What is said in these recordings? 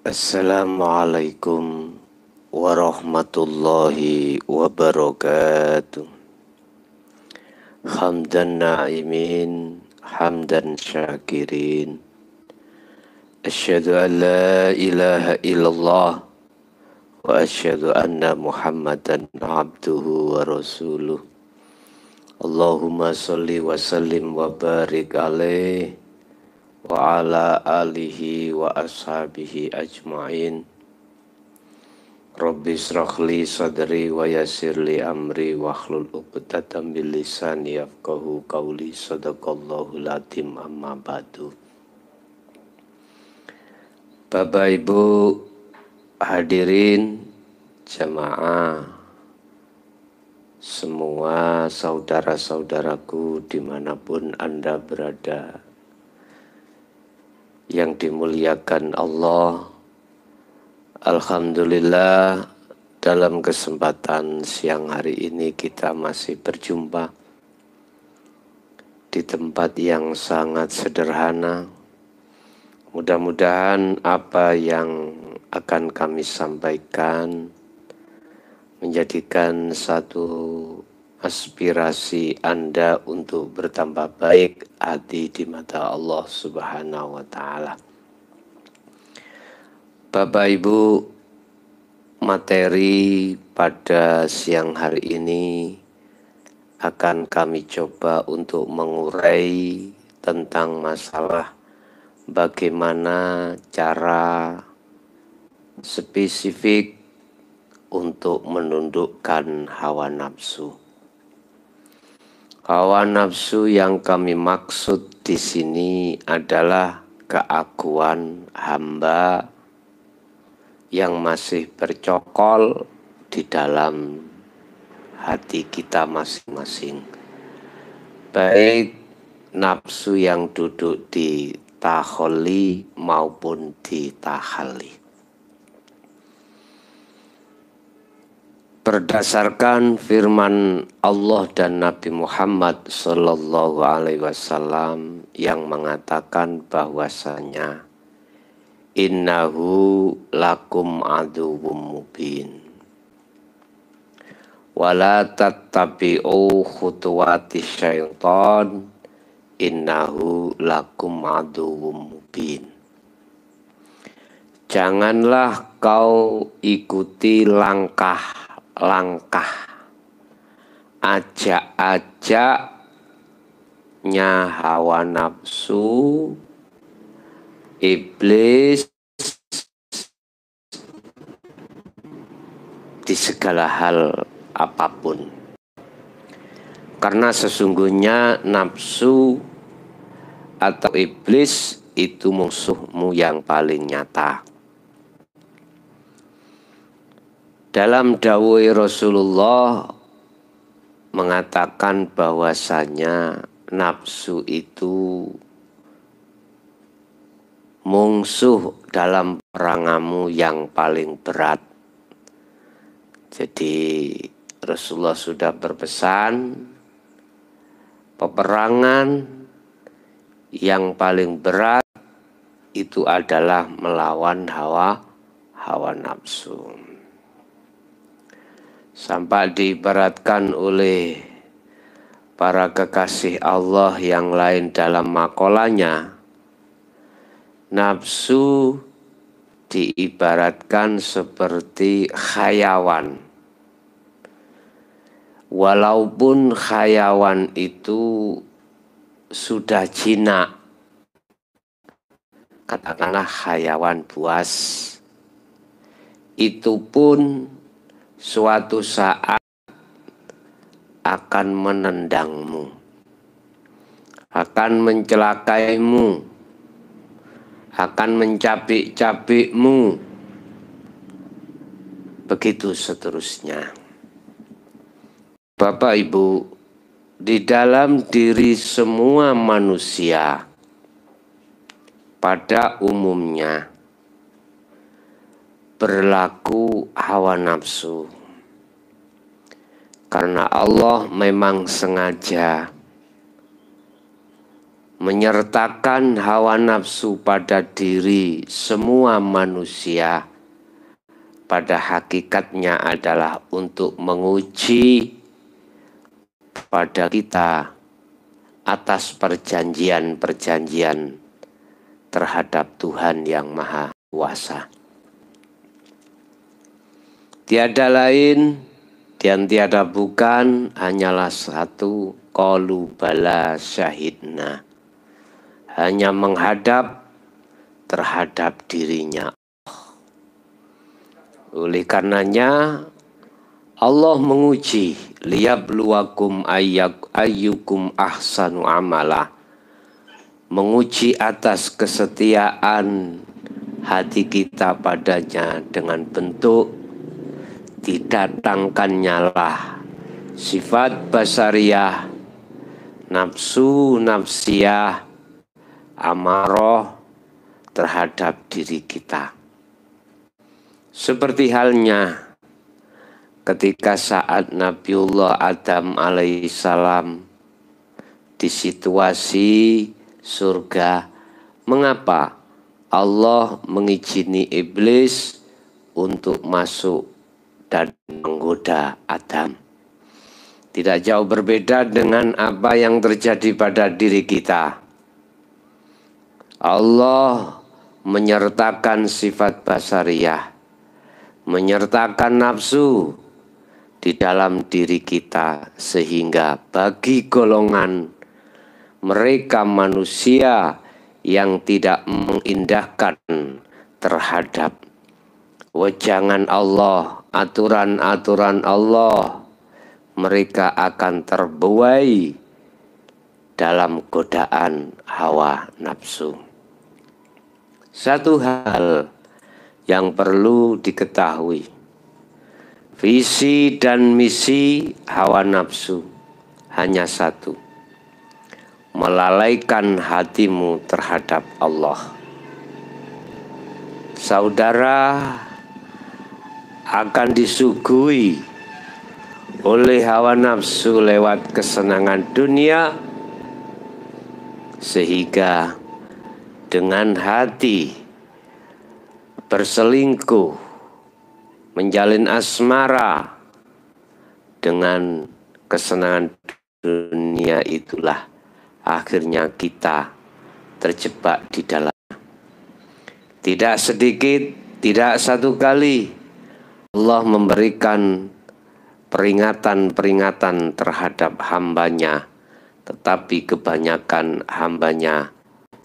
Assalamualaikum warahmatullahi wabarakatuh. Hamdan na'imin, hamdan syakirin. Asyhadu an la ilaha illallah wa asyhadu anna Muhammadan abduhu wa rasuluh. Allahumma salli wa sallim wa barik alaih wa ala alihi wa ashabihi ajma'in. Rabbi srahli sadri wa yassirli amri wa hlul uqdatam min lisani yafqahu qawli. Sadaqallahul azim. Amma ba'du. Bapak Ibu hadirin jamaah, semua saudara-saudaraku dimanapun Anda berada, yang dimuliakan Allah. Alhamdulillah, dalam kesempatan siang hari ini kita masih berjumpa di tempat yang sangat sederhana. Mudah-mudahan apa yang akan kami sampaikan menjadikan satu aspirasi Anda untuk bertambah baik hati di mata Allah Subhanahu wa Ta'ala. Bapak Ibu, materi pada siang hari ini akan kami coba untuk mengurai tentang masalah bagaimana cara spesifik untuk menundukkan hawa nafsu. Hawa nafsu yang kami maksud di sini adalah keakuan hamba yang masih bercokol di dalam hati kita masing-masing. Baik nafsu yang duduk di takhalli maupun di tahalli. Berdasarkan firman Allah dan Nabi Muhammad Sallallahu Alaihi Wasallam yang mengatakan bahwasanya innahu lakum aduwwum mubin wala tattabi'u khutuwati syaitan innahu lakum aduwwum mubin. Janganlah kau ikuti langkah-langkah, ajak-ajaknya hawa nafsu, iblis di segala hal apapun. Karena sesungguhnya nafsu atau iblis itu musuhmu yang paling nyata. Dalam dawuh Rasulullah mengatakan bahwasanya nafsu itu musuh dalam peranganmu yang paling berat. Jadi Rasulullah sudah berpesan, peperangan yang paling berat itu adalah melawan hawa nafsu. Sampai diibaratkan oleh para kekasih Allah yang lain dalam makolanya, nafsu diibaratkan seperti hayawan. Walaupun hayawan itu sudah jinak, katakanlah hayawan buas, itu pun suatu saat akan menendangmu, akan mencelakaimu, akan mencabik-cabikmu, begitu seterusnya. Bapak Ibu, di dalam diri semua manusia pada umumnya berlaku hawa nafsu. Karena Allah memang sengaja menyertakan hawa nafsu pada diri semua manusia pada hakikatnya adalah untuk menguji pada kita atas perjanjian-perjanjian terhadap Tuhan yang Maha Kuasa. Tiada lain dan tiada bukan, hanyalah satu, qalu bala syahidna, hanya menghadap terhadap dirinya. Oleh karenanya Allah menguji liyabluwakum ayyukum ahsanu amala, menguji atas kesetiaan hati kita padanya dengan bentuk didatangkannya lah sifat basariyah, nafsu nafsiyah, amaroh terhadap diri kita. Seperti halnya ketika saat Nabiullah Adam alaihissalam di situasi surga, mengapa Allah mengizini iblis untuk masuk dan menggoda Adam? Tidak jauh berbeda dengan apa yang terjadi pada diri kita. Allah menyertakan sifat basariyah, menyertakan nafsu di dalam diri kita, sehingga bagi golongan mereka manusia yang tidak mengindahkan terhadap wejangan Allah, aturan-aturan Allah, mereka akan terbuai dalam godaan hawa nafsu. Satu hal yang perlu diketahui, visi dan misi hawa nafsu hanya satu, melalaikan hatimu terhadap Allah. Saudara akan disuguhi oleh hawa nafsu lewat kesenangan dunia, sehingga dengan hati berselingkuh, menjalin asmara dengan kesenangan dunia, itulah akhirnya kita terjebak di dalamnya. Tidak sedikit, tidak satu kali Allah memberikan peringatan-peringatan terhadap hambanya, tetapi kebanyakan hambanya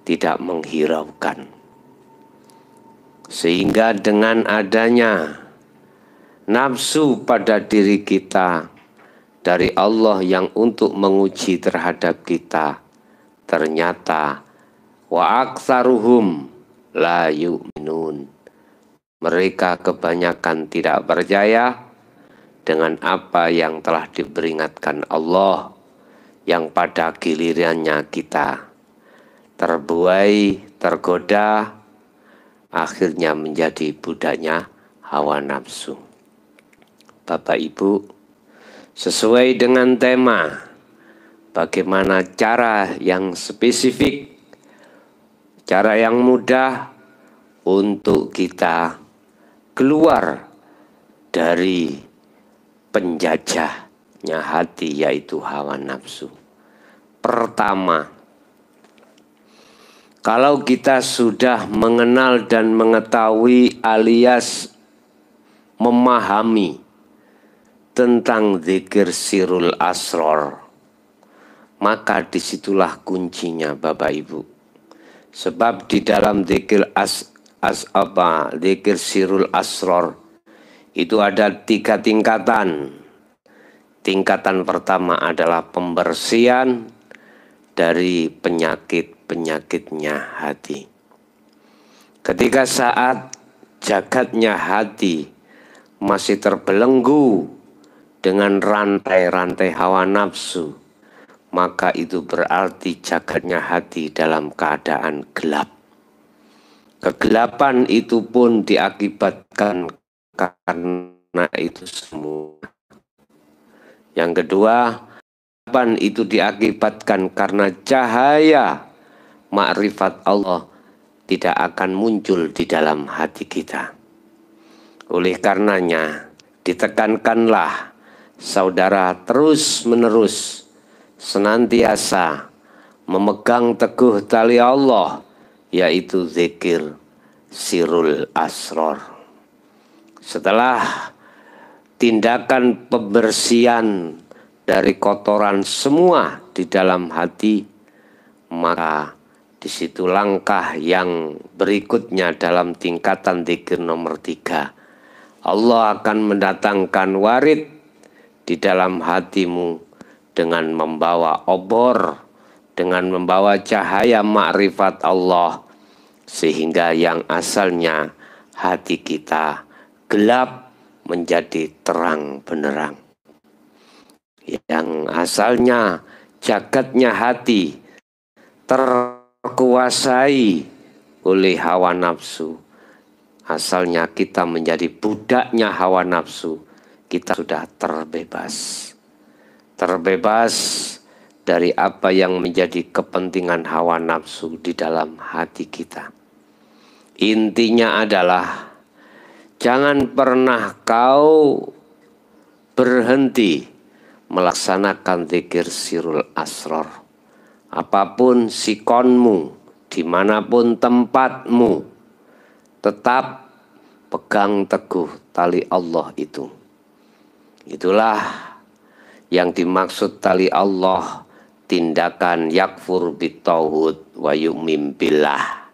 tidak menghiraukan. Sehingga dengan adanya nafsu pada diri kita dari Allah yang untuk menguji terhadap kita, ternyata wa aktsaruhum la yu'minun, mereka kebanyakan tidak percaya dengan apa yang telah diperingatkan Allah, yang pada gilirannya kita terbuai, tergoda, akhirnya menjadi budaknya hawa nafsu. Bapak Ibu, sesuai dengan tema, bagaimana cara yang spesifik, cara yang mudah untuk kita keluar dari penjajahnya hati, yaitu hawa nafsu. Pertama, kalau kita sudah mengenal dan mengetahui alias memahami tentang zikir sirul asror, maka disitulah kuncinya Bapak Ibu. Sebab di dalam zikir zikir sirul asror itu ada 3 tingkatan. Tingkatan pertama adalah pembersihan dari penyakit-penyakitnya hati. Ketika saat jagatnya hati masih terbelenggu dengan rantai-rantai hawa nafsu, maka itu berarti jagatnya hati dalam keadaan gelap. Kegelapan itu pun diakibatkan karena itu semua. Yang kedua, kegelapan itu diakibatkan karena cahaya makrifat Allah tidak akan muncul di dalam hati kita. Oleh karenanya, ditekankanlah saudara terus-menerus senantiasa memegang teguh tali Allah, yaitu zikir sirul asror. Setelah tindakan pembersihan dari kotoran semua di dalam hati, maka di situ langkah yang berikutnya dalam tingkatan zikir nomor 3. Allah akan mendatangkan warid di dalam hatimu dengan membawa obor, dengan membawa cahaya makrifat Allah, sehingga yang asalnya hati kita gelap menjadi terang benderang. Yang asalnya jagatnya hati terkuasai oleh hawa nafsu, asalnya kita menjadi budaknya hawa nafsu, kita sudah terbebas dari apa yang menjadi kepentingan hawa nafsu di dalam hati kita. Intinya adalah jangan pernah kau berhenti melaksanakan zikir sirul asror. Apapun sikonmu, dimanapun tempatmu, tetap pegang teguh tali Allah itu. Itulah yang dimaksud tali Allah, tindakan yakfur bitauhid wa yu'min billah.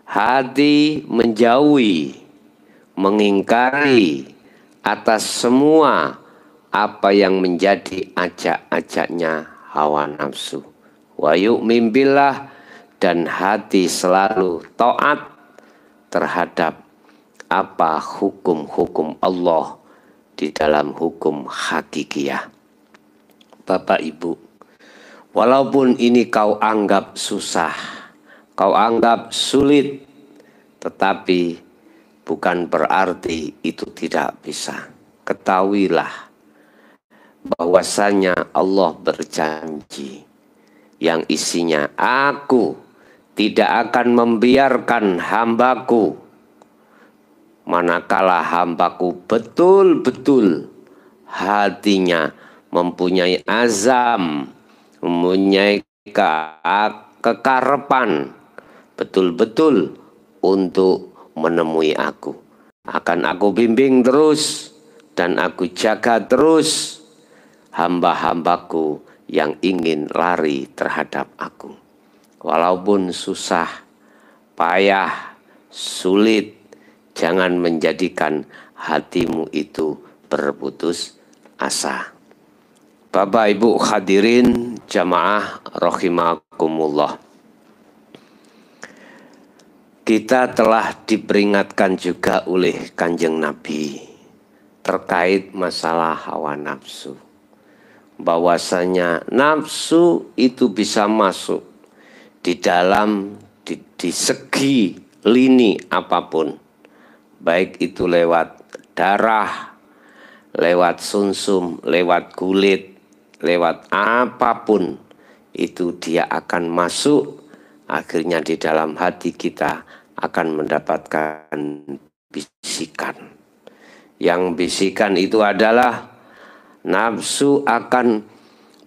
Hati menjauhi, mengingkari atas semua apa yang menjadi ajak-ajaknya hawa nafsu. Wa yu'min billah, dan hati selalu taat terhadap apa hukum-hukum Allah di dalam hukum hakikiyah. Bapak Ibu, walaupun ini kau anggap susah, kau anggap sulit, tetapi bukan berarti itu tidak bisa. Ketahuilah bahwasanya Allah berjanji yang isinya, aku tidak akan membiarkan hambaku manakala hambaku betul-betul hatinya mempunyai azam, mempunyai kekarepan betul-betul untuk menemui aku. Akan aku bimbing terus dan aku jaga terus hamba-hambaku yang ingin lari terhadap aku. Walaupun susah, payah, sulit, jangan menjadikan hatimu itu berputus asa. Bapak Ibu hadirin jamaah rahimakumullah. Kita telah diperingatkan juga oleh Kanjeng Nabi terkait masalah hawa nafsu. Bahwasanya nafsu itu bisa masuk di dalam di segi lini apapun, baik itu lewat darah, lewat sumsum, lewat kulit, lewat apapun, itu dia akan masuk. Akhirnya di dalam hati kita akan mendapatkan bisikan. Yang bisikan itu adalah nafsu akan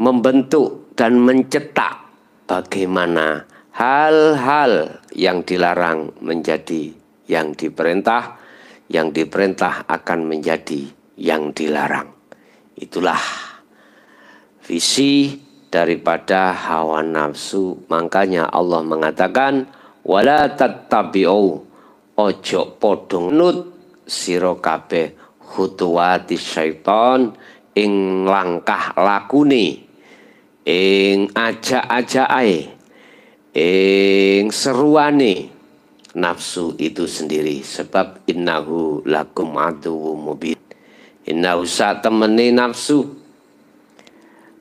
membentuk dan mencetak bagaimana hal-hal yang dilarang menjadi yang diperintah akan menjadi yang dilarang. Itulah visi daripada hawa nafsu. Makanya Allah mengatakan wala tattabi'u, ojo podong nut sira kabeh khutuwati syaiton, ing langkah lakune, ing ajak-ajake, ing seruane nafsu itu sendiri. Sebab innahu lakum aduwwum mubin. Innahu satemene nafsu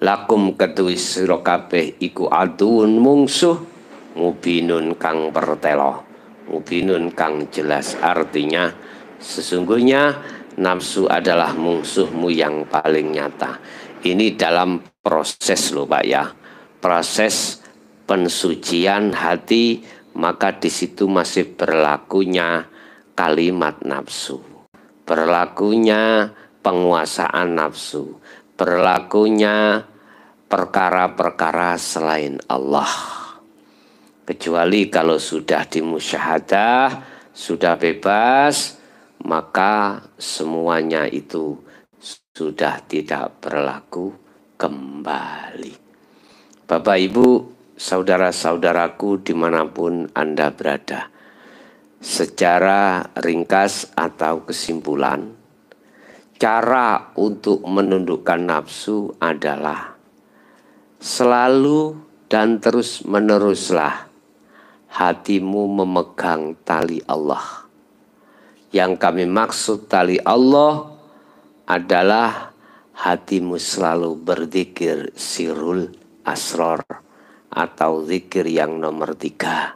lakum ketuwi sira kabeh iku aduun mungsuh mubinun kang pertelo, mubinun kang jelas. Artinya sesungguhnya nafsu adalah musuhmu yang paling nyata. Ini dalam proses loh Pak ya, proses pensucian hati, maka di situ masih berlakunya kalimat nafsu, berlakunya penguasaan nafsu, berlakunya perkara-perkara selain Allah. Kecuali kalau sudah dimusyahadah, sudah bebas, maka semuanya itu sudah tidak berlaku kembali. Bapak, Ibu, saudara-saudaraku dimanapun Anda berada, secara ringkas atau kesimpulan, cara untuk menundukkan nafsu adalah selalu dan terus meneruslah hatimu memegang tali Allah. Yang kami maksud tali Allah adalah hatimu selalu berzikir sirul asror atau zikir yang nomor 3.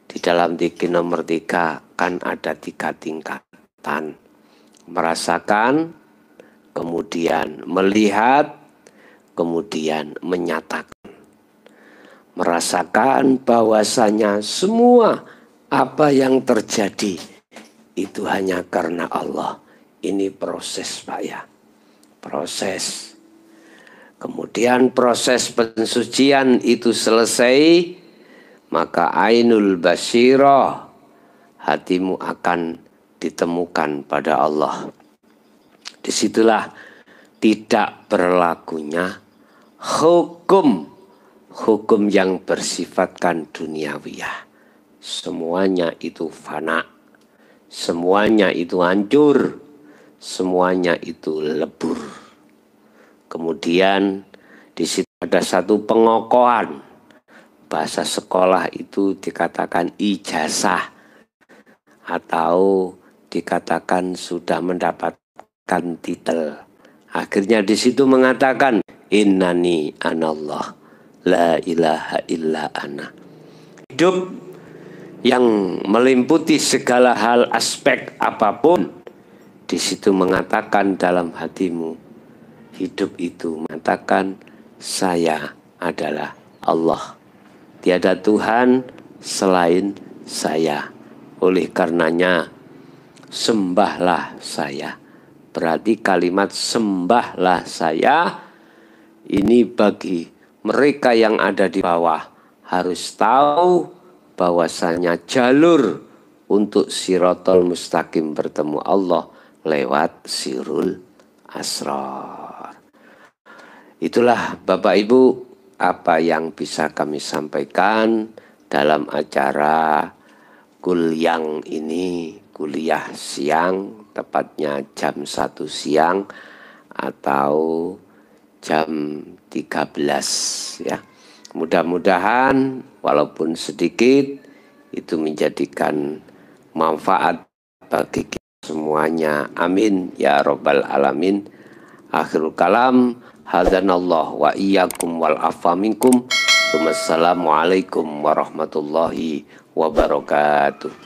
Di dalam zikir nomor 3 kan ada 3 tingkatan. Merasakan, kemudian melihat, kemudian menyatakan. Merasakan bahwasanya semua apa yang terjadi itu hanya karena Allah. Ini proses, Pak, ya. Proses. Kemudian proses pensucian itu selesai, maka ainul basyirah, hatimu akan ditemukan pada Allah. Disitulah tidak berlakunya hukum yang bersifatkan duniawiyah. Semuanya itu fana, semuanya itu hancur, semuanya itu lebur. Kemudian di situ ada satu pengokohan. Bahasa sekolah itu dikatakan ijazah atau dikatakan sudah mendapatkan titel. Akhirnya di situ mengatakan innani anallah la ilaha illa ana. Hidup yang meliputi segala hal aspek apapun, di situ mengatakan dalam hatimu, hidup itu mengatakan saya adalah Allah. Tiada Tuhan selain saya. Oleh karenanya sembahlah saya. Berarti kalimat sembahlah saya ini bagi mereka yang ada di bawah harus tahu bahwasanya jalur untuk Siratal Mustaqim bertemu Allah lewat sirul asrar. Itulah Bapak Ibu apa yang bisa kami sampaikan dalam acara kuliah ini, kuliah siang, tepatnya jam 1 siang atau jam 13 ya. Mudah-mudahan walaupun sedikit itu menjadikan manfaat bagi kita semuanya. Amin ya rabbal alamin. Akhirul kalam, hadanallah wa iyyakum wal afa minkum. Wassalamualaikum warahmatullahi wabarakatuh.